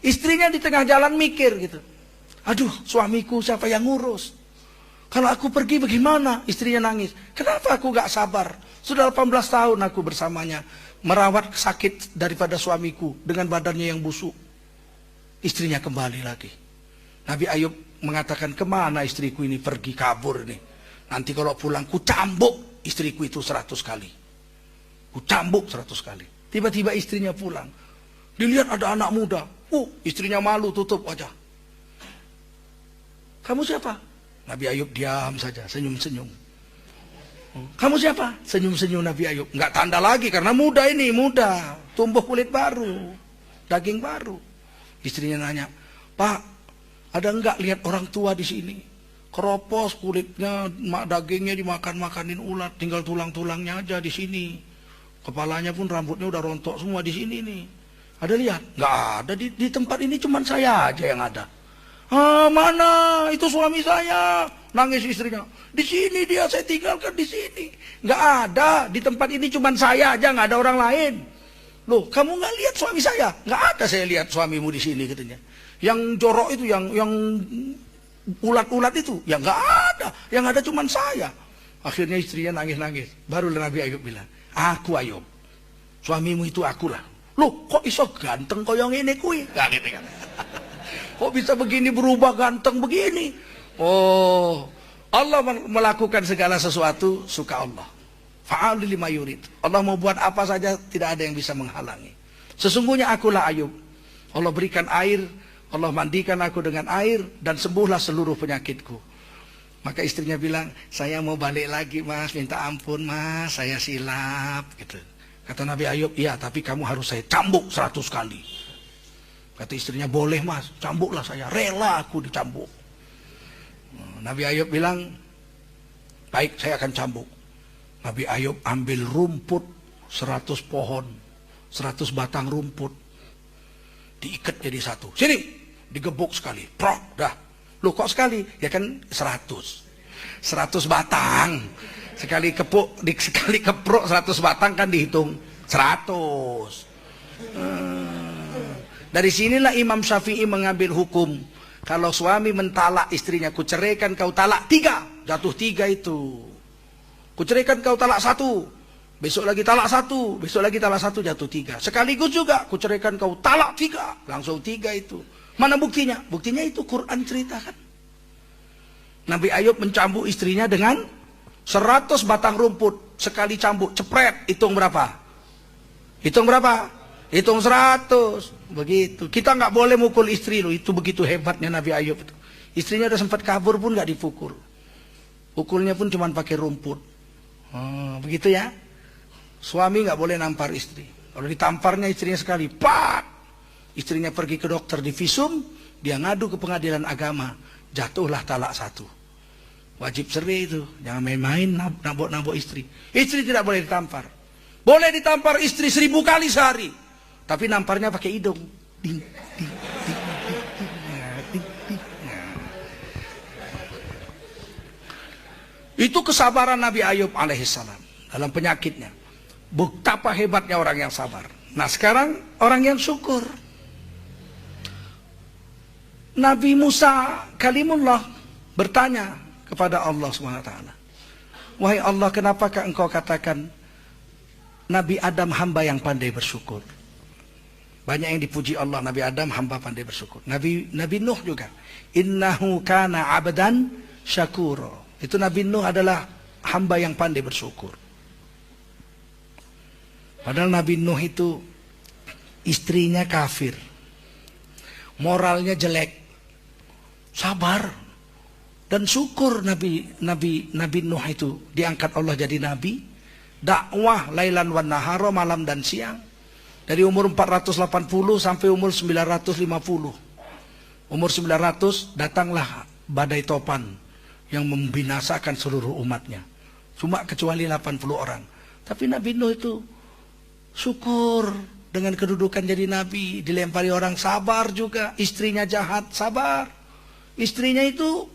Istrinya di tengah jalan mikir gitu. Aduh, suamiku siapa yang ngurus? Kalau aku pergi bagaimana? Istrinya nangis. Kenapa aku gak sabar? Sudah 18 tahun aku bersamanya. Merawat sakit daripada suamiku dengan badannya yang busuk. Istrinya kembali lagi. Nabi Ayub mengatakan, kemana istriku ini pergi kabur nih? Nanti kalau pulang ku cambuk istriku itu 100 kali. Ku cambuk 100 kali. Tiba-tiba istrinya pulang. Dilihat ada anak muda. Istrinya malu tutup wajah. Kamu siapa? Nabi Ayub diam saja, senyum-senyum. Kamu siapa? Senyum-senyum Nabi Ayub. Enggak tanda lagi karena muda ini, muda. Tumbuh kulit baru, daging baru. Istrinya nanya, Pak, ada enggak lihat orang tua di sini? Keropos kulitnya, dagingnya dimakan-makanin ulat, tinggal tulang-tulangnya aja di sini. Kepalanya pun rambutnya udah rontok semua di sini nih. Ada lihat? Enggak ada, di tempat ini cuma saya aja yang ada. Mana itu suami saya? Nangis istrinya. Di sini dia, saya tinggalkan di sini. Nggak ada, di tempat ini cuma saya aja, nggak ada orang lain. Loh, kamu nggak lihat suami saya? Nggak ada saya lihat suamimu di sini katanya. Yang jorok itu, yang ulat-ulat itu, ya nggak ada. Yang ada cuma saya. Akhirnya istrinya nangis-nangis. Baru Nabi Ayub bilang, aku Ayub, suamimu itu akulah. Loh, kok iso ganteng koyong ini kui? Nggak gitu kan? Kok bisa begini berubah ganteng begini? Oh, Allah melakukan segala sesuatu suka Allah. Fa'alu lima yurid. Allah mau buat apa saja tidak ada yang bisa menghalangi. Sesungguhnya akulah Ayub. Allah berikan air, Allah mandikan aku dengan air dan sembuhlah seluruh penyakitku. Maka istrinya bilang, saya mau balik lagi mas, minta ampun mas, saya silap gitu. Kata Nabi Ayub, iya tapi kamu harus saya cambuk 100 kali. Kata istrinya, boleh mas, cambuklah saya, rela aku dicambuk. Nabi Ayub bilang, baik saya akan cambuk. Nabi Ayub ambil rumput 100 pohon, 100 batang rumput, diikat jadi satu. Sini, digebuk sekali, prok, dah. Loh kok sekali? Ya kan 100 batang. Sekali keprok 100 batang kan dihitung 100. Dari sinilah Imam Syafi'i mengambil hukum. Kalau suami mentalak istrinya, kuceraikan kau talak 3, jatuh 3 itu. Kuceraikan kau talak 1, besok lagi talak 1, besok lagi talak 1, jatuh 3. Sekaligus juga kuceraikan kau talak 3, langsung 3 itu. Mana buktinya? Buktinya itu Quran ceritakan. Nabi Ayub mencambuk istrinya dengan 100 batang rumput. Sekali cambuk, cepret, hitung berapa? Hitung berapa? Hitung 100. Begitu. Kita nggak boleh mukul istri loh. Itu begitu hebatnya Nabi Ayub itu. Istrinya udah sempat kabur pun nggak dipukul. Pukulnya pun cuma pakai rumput. Begitu ya. Suami nggak boleh nampar istri. Kalau ditamparnya istrinya sekali, pak! Istrinya pergi ke dokter di visum, dia ngadu ke pengadilan agama, jatuhlah talak 1. Wajib cerai itu, jangan main-main nabok-nabok istri. Istri tidak boleh ditampar. Boleh ditampar istri 1000 kali sehari, tapi namparnya pakai hidung. Ding, ding, ding, ding, ding. Itu kesabaran Nabi Ayub alaihissalam dalam penyakitnya. Betapa hebatnya orang yang sabar. Nah sekarang orang yang syukur. Nabi Musa kalimullah bertanya kepada Allah SWT. Wahai Allah, kenapakah engkau katakan Nabi Adam hamba yang pandai bersyukur? Banyak yang dipuji Allah, Nabi Adam hamba pandai bersyukur. Nabi Nuh juga. Innahu kana abdan syakuro. Itu Nabi Nuh adalah hamba yang pandai bersyukur. Padahal Nabi Nuh itu istrinya kafir. Moralnya jelek. Sabar dan syukur Nabi Nuh itu diangkat Allah jadi nabi, dakwah lailan wan nahara, malam dan siang, dari umur 480 sampai umur 950. Umur 900 datanglah badai topan yang membinasakan seluruh umatnya, cuma kecuali 80 orang. Tapi Nabi Nuh itu syukur dengan kedudukan jadi nabi, dilempari orang, sabar juga. Istrinya jahat, sabar. Istrinya itu,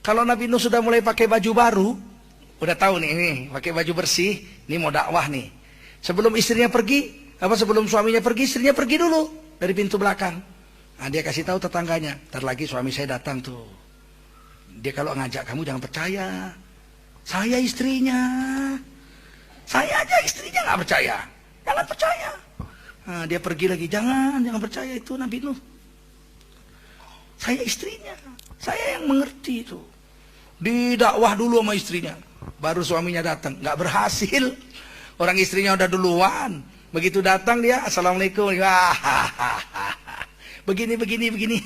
kalau Nabi Nuh sudah mulai pakai baju baru, udah tahu nih, ini pakai baju bersih, ini mau dakwah nih. Sebelum istrinya pergi, Apa sebelum suaminya pergi, istrinya pergi dulu dari pintu belakang. Nah, dia kasih tahu tetangganya, ntar lagi suami saya datang tuh. Dia kalau ngajak kamu jangan percaya. Saya istrinya. Saya aja istrinya nggak percaya. Jangan percaya. Nah, dia pergi lagi, jangan percaya itu Nabi Nuh. Saya istrinya. Saya yang mengerti itu. Didakwah dulu sama istrinya. Baru suaminya datang, nggak berhasil. Orang istrinya udah duluan. Begitu datang dia, assalamualaikum. Begini.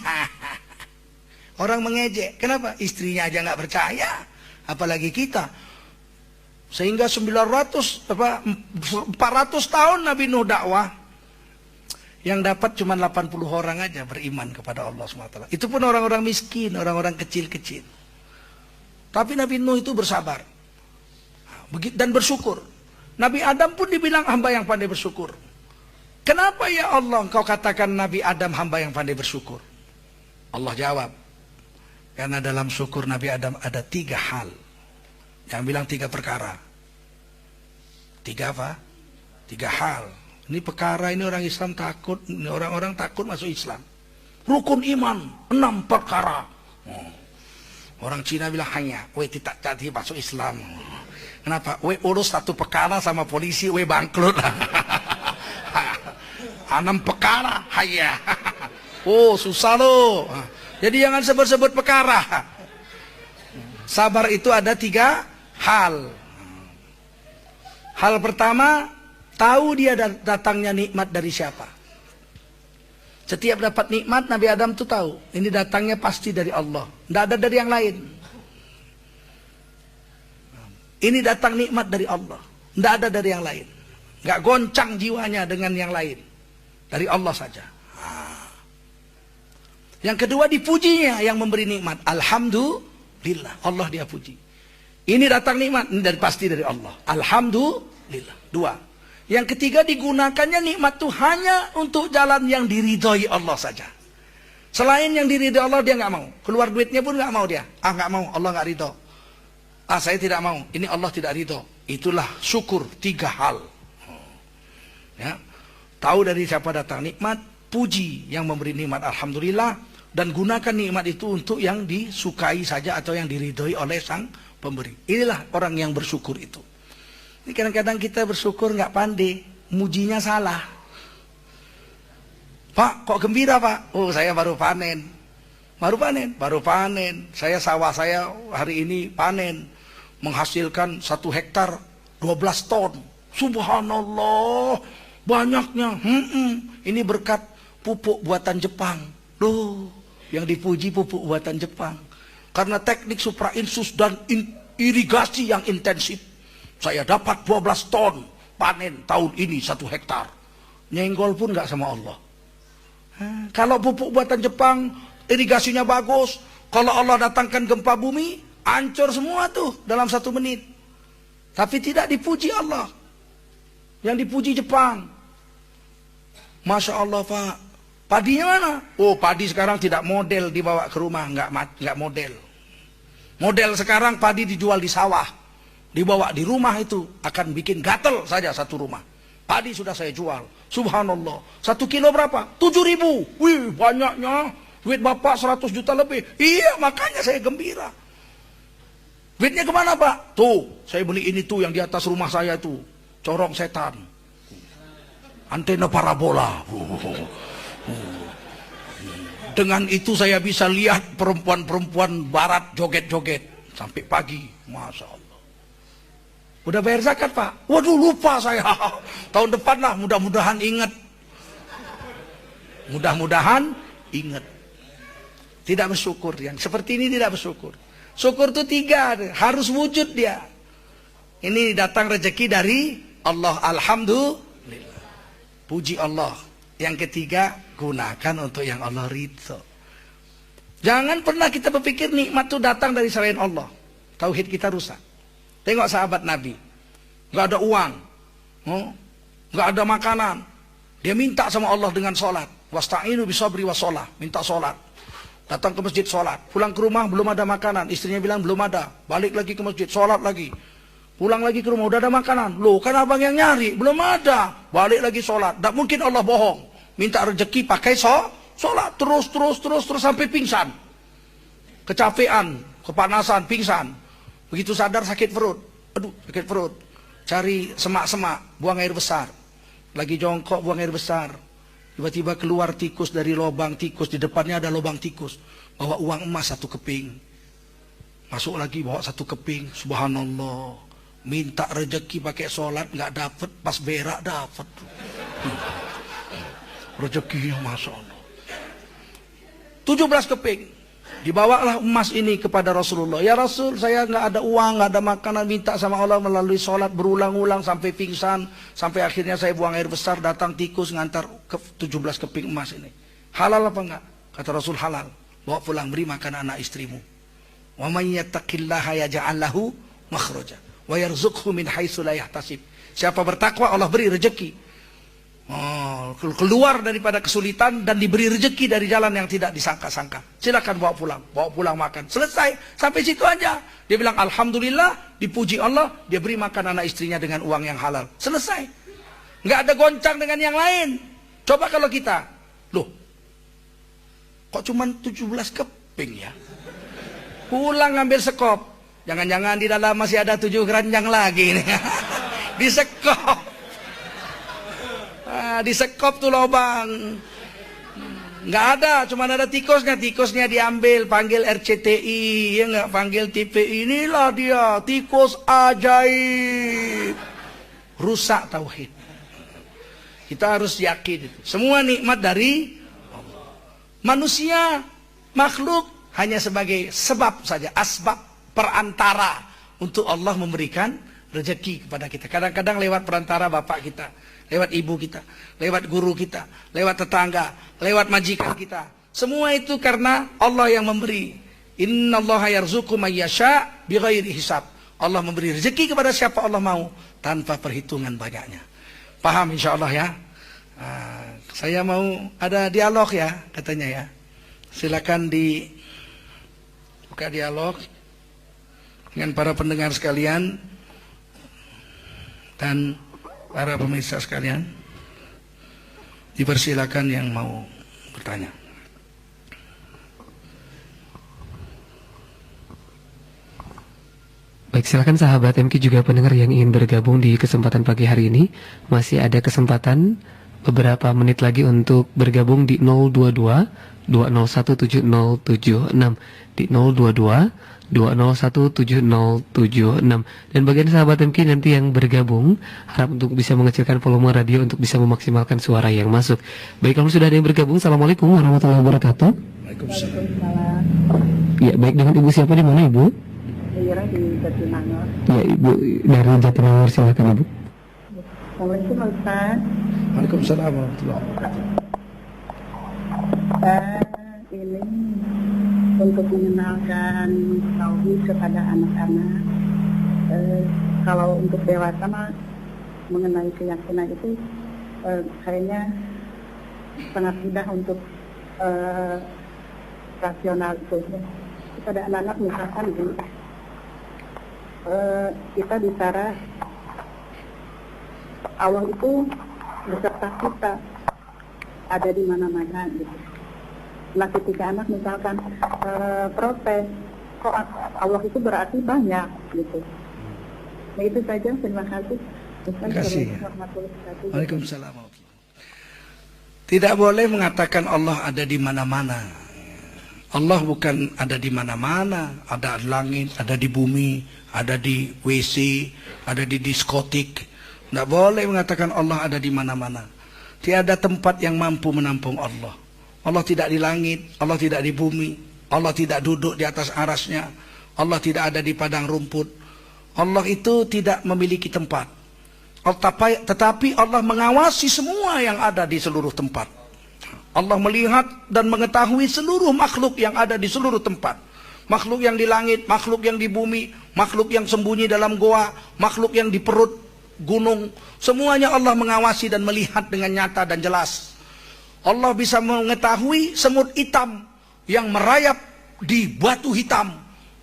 Orang mengejek. Kenapa? Istrinya aja nggak percaya. Apalagi kita. Sehingga 400 tahun Nabi Nuh dakwah. Yang dapat cuma 80 orang aja beriman kepada Allah SWT. Itu pun orang-orang miskin, orang-orang kecil-kecil. Tapi Nabi Nuh itu bersabar. Dan bersyukur. Nabi Adam pun dibilang hamba yang pandai bersyukur. Kenapa ya Allah engkau katakan Nabi Adam hamba yang pandai bersyukur? Allah jawab. Karena dalam syukur Nabi Adam ada 3 hal. Yang bilang 3 perkara. 3 apa? 3 hal. Ini perkara ini orang Islam takut. Ini orang-orang takut masuk Islam. Rukun iman 6 perkara. Orang Cina bilang hanya. Weh tidak jadi masuk Islam. Kenapa? Weh urus 1 perkara sama polisi. Weh bangkrut. 6 perkara. Hanya. Oh susah loh. Jadi jangan sebut-sebut perkara. Sabar itu ada 3 hal. Hal pertama, tahu dia datangnya nikmat dari siapa. Setiap dapat nikmat, Nabi Adam tuh tahu. Ini datangnya pasti dari Allah. Tidak ada dari yang lain. Ini datang nikmat dari Allah. Tidak ada dari yang lain. Nggak goncang jiwanya dengan yang lain. Dari Allah saja. Yang kedua dipujinya yang memberi nikmat. Alhamdulillah. Allah dia puji. Ini datang nikmat. Ini pasti dari Allah. Alhamdulillah. 2. Yang ketiga digunakannya nikmat itu hanya untuk jalan yang diridhoi Allah saja. Selain yang diridhoi Allah dia nggak mau. Keluar duitnya pun nggak mau dia. Nggak mau. Allah nggak ridho. Saya tidak mau. Ini Allah tidak ridho. Itulah syukur 3 hal. Ya. Tahu dari siapa datang nikmat. Puji yang memberi nikmat. Alhamdulillah. Dan gunakan nikmat itu untuk yang disukai saja atau yang diridhoi oleh sang pemberi. Inilah orang yang bersyukur itu. Ini kadang-kadang kita bersyukur nggak pandai, mujinya salah. Pak, kok gembira Pak? Oh saya baru panen. Baru panen. Saya sawah saya hari ini panen. Menghasilkan 1 hektar 12 ton. Subhanallah, banyaknya. Ini berkat pupuk buatan Jepang. Loh, yang dipuji pupuk buatan Jepang. Karena teknik suprainsus dan irigasi yang intensif. Saya dapat 12 ton panen tahun ini 1 hektar. Nyenggol pun nggak sama Allah. Kalau pupuk buatan Jepang, irigasinya bagus. Kalau Allah datangkan gempa bumi, hancur semua tuh dalam 1 menit. Tapi tidak dipuji Allah. Yang dipuji Jepang. Masya Allah Pak. Padinya mana? Oh padi sekarang tidak model dibawa ke rumah. Nggak model. Model sekarang padi dijual di sawah. Dibawa di rumah itu akan bikin gatel saja 1 rumah. Padi sudah saya jual. Subhanallah. 1 kilo berapa? 7.000. Wih banyaknya. Duit bapak 100 juta lebih. Iya makanya saya gembira. Duitnya kemana Pak? Tuh saya beli ini tuh yang di atas rumah saya tuh. Corong setan. Antena parabola. Dengan itu saya bisa lihat perempuan-perempuan barat joget-joget. Sampai pagi. Masya Allah. Udah bayar zakat Pak? Waduh lupa saya. Tahun depan lah mudah-mudahan ingat. Mudah-mudahan ingat. Tidak bersyukur. Yang seperti ini tidak bersyukur. Syukur itu 3. Harus wujud dia. Ini datang rezeki dari Allah. Alhamdulillah. Puji Allah. Yang ketiga, gunakan untuk yang Allah ridho. Jangan pernah kita berpikir nikmat itu datang dari selain Allah. Tauhid kita rusak. Tengok sahabat Nabi. Nggak ada uang. Nggak ada makanan. Dia minta sama Allah dengan sholat. Wasta'inu bisabri wassalah. Minta sholat. Datang ke masjid sholat. Pulang ke rumah belum ada makanan. Istrinya bilang belum ada. Balik lagi ke masjid sholat lagi. Pulang lagi ke rumah, udah ada makanan. Loh, kan abang yang nyari, belum ada. Balik lagi sholat. Tak mungkin Allah bohong. Minta rezeki pakai sholat. Terus sampai pingsan. Kecapean, kepanasan, pingsan. Begitu sadar sakit perut. Aduh, sakit perut. Cari semak-semak, buang air besar. Lagi jongkok, buang air besar. Tiba-tiba keluar tikus dari lubang tikus. Di depannya ada lubang tikus. Bawa uang emas 1 keping. Masuk lagi bawa 1 keping. Subhanallah. Minta rezeki pakai sholat nggak dapet, pas berak dapet. Rezekinya Masya Allah. 17 keping. Dibawalah emas ini kepada Rasulullah. Ya Rasul, saya nggak ada uang, nggak ada makanan, minta sama Allah melalui sholat berulang-ulang sampai pingsan, sampai akhirnya saya buang air besar, datang tikus ngantar ke 17 keping emas ini. Halal apa enggak? Kata Rasul, halal. Bawa pulang, beri makan anak istrimu. Wa may yattaqillaha yaj'al lahu makhraja wa yarzuqhu min haitsu la yahtasib. Siapa bertakwa, Allah beri rezeki. Keluar daripada kesulitan dan diberi rezeki dari jalan yang tidak disangka-sangka. Silakan bawa pulang makan. Selesai, sampai situ aja. Dia bilang alhamdulillah, dipuji Allah, dia beri makan anak istrinya dengan uang yang halal. Selesai. Nggak ada goncang dengan yang lain. Coba kalau kita, loh, kok cuma 17 keping ya? Pulang ngambil sekop. Jangan-jangan di dalam masih ada 7 keranjang lagi nih. Disekop. Disekop tuh lubang. Nggak ada, cuma ada tikusnya. Tikusnya diambil, panggil RCTI, ya nggak, panggil TPI. Inilah dia, tikus ajaib. Rusak tauhid. Kita harus yakin itu. Semua nikmat dari Allah. Manusia, makhluk hanya sebagai sebab saja, asbab, perantara untuk Allah memberikan rezeki kepada kita. Kadang-kadang lewat perantara bapak kita, lewat ibu kita, lewat guru kita, lewat tetangga, lewat majikan kita. Semua itu karena Allah yang memberi. Innallaha yarzuqu may yasha bighairi hisab. Allah memberi rezeki kepada siapa Allah mau tanpa perhitungan banyaknya. Paham insyaallah ya? Saya mau ada dialog ya katanya ya. Silakan buka dialog dengan para pendengar sekalian dan para pemirsa sekalian. Dipersilakan yang mau bertanya. Baik, silakan sahabat MQ juga pendengar yang ingin bergabung di kesempatan pagi hari ini. Masih ada kesempatan beberapa menit lagi untuk bergabung di 022 2017076 di 022 2017076. Dan bagian sahabat MQ nanti yang bergabung harap untuk bisa mengecilkan volume radio untuk bisa memaksimalkan suara yang masuk. Baik, kalau sudah ada yang bergabung, Assalamualaikum warahmatullahi wabarakatuh. Waalaikumsalam. Ya, baik, dengan ibu siapa, di mana ibu? Daerah di Jatinangor. Ya, ibu dari Jatinangor, silakan ibu. Assalamualaikum Ustaz. Waalaikumsalam warahmatullahi wabarakatuh. Ini untuk mengenalkan tauhid kepada anak-anak. Kalau untuk dewasa mah mengenai keyakinan itu kayaknya sangat mudah untuk rasional itu. Kepada anak-anak misalkan gini, kita bicara Allah itu beserta kita, ada di mana-mana gitu. Nah ketika anak misalkan protes, kok Allah itu berarti banyak gitu. Nah itu saja, terima kasih. Terima kasih. Waalaikumsalam. Tidak boleh mengatakan Allah ada di mana-mana. Allah bukan ada di mana-mana. Ada di langit, ada di bumi, ada di WC, ada di diskotik. Tidak boleh mengatakan Allah ada di mana-mana. Tiada tempat yang mampu menampung Allah. Allah tidak di langit, Allah tidak di bumi, Allah tidak duduk di atas arasnya, Allah tidak ada di padang rumput. Allah itu tidak memiliki tempat. Tetapi Allah mengawasi semua yang ada di seluruh tempat. Allah melihat dan mengetahui seluruh makhluk yang ada di seluruh tempat. Makhluk yang di langit, makhluk yang di bumi, makhluk yang sembunyi dalam goa, makhluk yang di perut gunung. Semuanya Allah mengawasi dan melihat dengan nyata dan jelas. Allah bisa mengetahui semut hitam yang merayap di batu hitam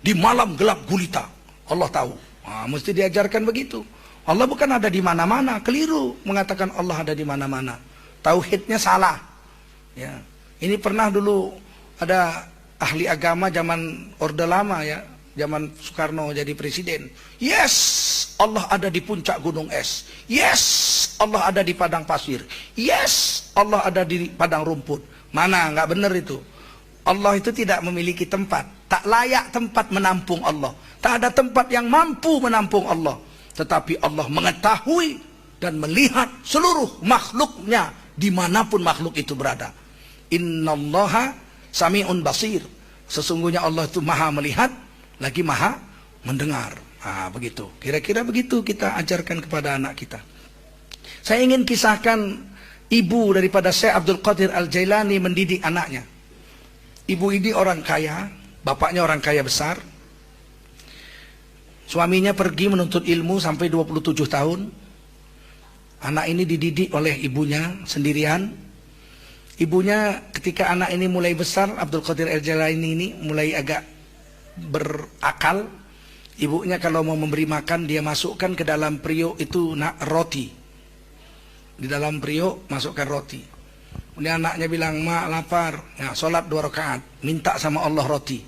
di malam gelap gulita. Allah tahu. Mesti diajarkan begitu. Allah bukan ada di mana-mana, keliru mengatakan Allah ada di mana-mana. Tauhidnya salah. Ya. Ini pernah dulu ada ahli agama zaman Orde Lama ya, zaman Soekarno jadi presiden. Yes, Allah ada di puncak gunung es. Yes, Allah ada di padang pasir. Yes, Allah ada di padang rumput. Mana? Nggak benar itu. Allah itu tidak memiliki tempat. Tak layak tempat menampung Allah. Tak ada tempat yang mampu menampung Allah. Tetapi Allah mengetahui dan melihat seluruh makhluknya dimanapun makhluk itu berada. Innallaha sami'un basir. Sesungguhnya Allah itu maha melihat, lagi maha mendengar. Begitu. Kira-kira begitu kita ajarkan kepada anak kita. Saya ingin kisahkan ibu daripada Syekh Abdul Qadir Al-Jailani mendidik anaknya. Ibu ini orang kaya, bapaknya orang kaya besar. Suaminya pergi menuntut ilmu sampai 27 tahun. Anak ini dididik oleh ibunya sendirian. Ibunya ketika anak ini mulai besar, Abdul Qadir Al-Jailani ini mulai agak berakal. Ibunya kalau mau memberi makan, dia masukkan ke dalam periuk itu roti. Di dalam periuk masukkan roti. Kemudian anaknya bilang, "Mak lapar." Ya, sholat 2 rakaat, minta sama Allah roti.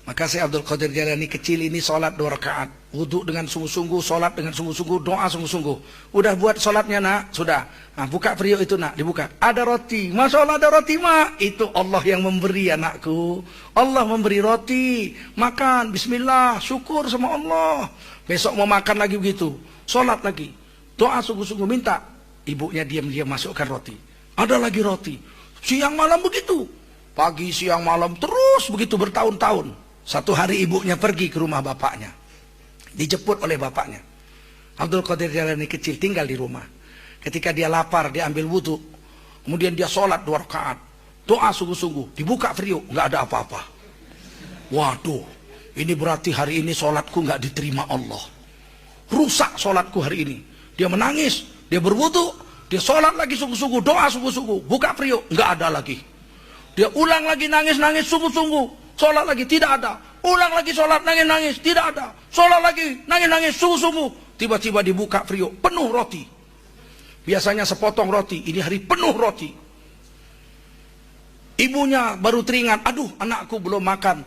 Maka Syekh Abdul Qadir Jailani kecil ini sholat 2 rakaat, wudhu dengan sungguh-sungguh, sholat dengan sungguh-sungguh, doa sungguh-sungguh. Udah buat sholatnya nak, sudah. Nah, buka periuk itu nak, dibuka. Ada roti, Masya Allah ada roti mak. Itu Allah yang memberi anakku. Allah memberi roti, makan, bismillah, syukur sama Allah. Besok mau makan lagi begitu, sholat lagi, doa sungguh-sungguh, minta. Ibunya diam-diam masukkan roti. Ada lagi roti, siang malam begitu, pagi siang malam terus begitu bertahun-tahun. Satu hari ibunya pergi ke rumah bapaknya, dijemput oleh bapaknya. Abdul Qadir Jailani kecil tinggal di rumah. Ketika dia lapar, dia ambil wudhu, kemudian dia sholat 2 rakaat, doa sungguh-sungguh, dibuka periuk, nggak ada apa-apa. Waduh, ini berarti hari ini sholatku nggak diterima Allah, rusak sholatku hari ini. Dia menangis, dia berwudhu, dia sholat lagi sungguh-sungguh, doa sungguh-sungguh, buka periuk, nggak ada lagi. Dia ulang lagi nangis-nangis sungguh-sungguh, sholat lagi tidak ada. Ulang lagi sholat nangis-nangis, tidak ada. Sholat lagi nangis-nangis sungguh-sungguh. Tiba-tiba dibuka periuk, penuh roti. Biasanya sepotong roti, ini hari penuh roti. Ibunya baru teringat, aduh anakku belum makan.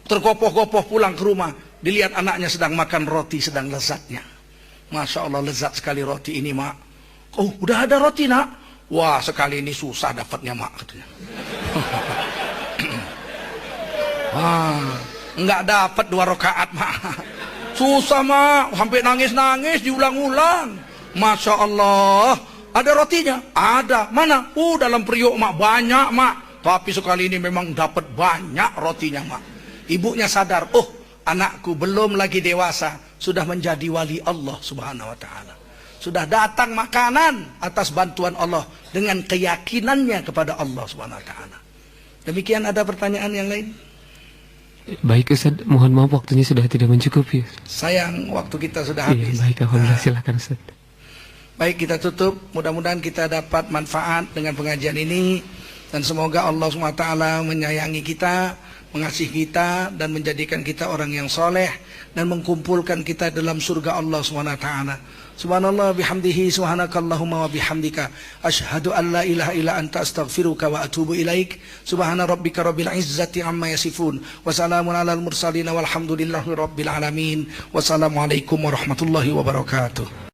Tergopoh-gopoh pulang ke rumah, dilihat anaknya sedang makan roti, sedang lezatnya. Masya Allah lezat sekali roti ini mak. Oh, udah ada roti nak? Wah, sekali ini susah dapatnya mak katanya. Enggak dapat 2 rakaat mak. Susah mak, sampai nangis-nangis diulang-ulang. Masya Allah, ada rotinya? Ada. Mana? Dalam periuk mak, banyak mak. Tapi sekali ini memang dapat banyak rotinya mak. Ibunya sadar, oh anakku belum lagi dewasa, sudah menjadi wali Allah subhanahu wa ta'ala. Sudah datang makanan atas bantuan Allah dengan keyakinannya kepada Allah Subhanahu wa taala. Demikian, ada pertanyaan yang lain? Baik Ustaz, mohon maaf waktunya sudah tidak mencukupi. Sayang waktu kita sudah habis. Iya, baik, alhamdulillah, silakan Ustaz. Baik, kita tutup. Mudah-mudahan kita dapat manfaat dengan pengajian ini, dan semoga Allah Subhanahu wa taala menyayangi kita, mengasihi kita, dan menjadikan kita orang yang soleh, dan mengkumpulkan kita dalam surga Allah Subhanahu wa taala. Subhanallah bihamdihi, subhanakallahumma wa bihamdika, asyhadu an la ilaha illa anta, astaghfiruka wa atubu ilaik. Subhana rabbika rabbil izzati amma yasifun, wa salamun alal mursalin, walhamdulillahi rabbil alamin. Wassalamualaikum warahmatullahi wabarakatuh.